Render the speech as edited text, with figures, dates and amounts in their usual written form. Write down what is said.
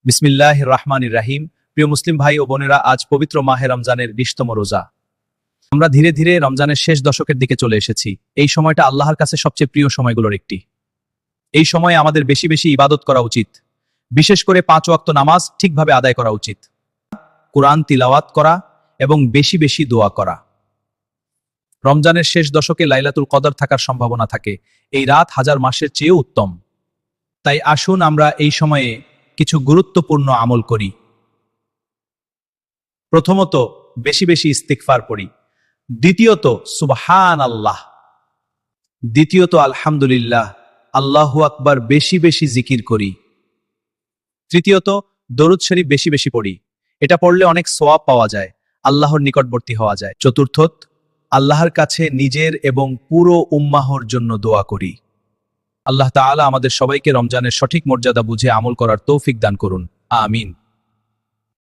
বিসমিল্লাহির রাহমানির রাহিম। প্রিয় মুসলিম ভাই ও বোনেরা, আজ পবিত্র মাহে রমজানের 20তম রোজা। আমরা ধীরে ধীরে রমজানের শেষ দশকের দিকে চলে এসেছি। এই সময়টা আল্লাহর কাছে সবচেয়ে প্রিয় সময়গুলোর একটি। এই সময়ে আমাদের বেশি বেশি ইবাদত করা উচিত, বিশেষ করে 5 ওয়াক্ত নামাজ ঠিকভাবে আদায় করা উচিত, কোরআন তিলাওয়াত করা এবং বেশি বেশি দোয়া করা। রমজানের শেষ দশকে লাইলাতুল কদর থাকার সম্ভাবনা থাকে। এই রাত হাজার মাসের চেয়েও উত্তম। তাই আসুন আমরা এই সময়ে কিছু গুরুত্বপূর্ণ আমল করি। প্রথমত, বেশি বেশি ইস্তিগফার পড়ি। দ্বিতীয়ত, সুবহান আল্লাহ। দ্বিতীয়ত, আলহামদুলিল্লাহ, আল্লাহু আকবার বেশি বেশি জিকির করি। তৃতীয়ত, দরুদ শরীফ বেশি বেশি পড়ি। এটা পড়লে অনেক সওয়াব পাওয়া যায়, আল্লাহর নিকটবর্তী হওয়া যায়। চতুর্থত, আল্লাহর কাছে নিজের এবং পুরো উম্মাহর জন্য দোয়া করি। আল্লাহ তাআলা আমাদের সবাইকে রমজানের সঠিক মর্যাদা বুঝে আমল করার তৌফিক দান করুন। আমিন।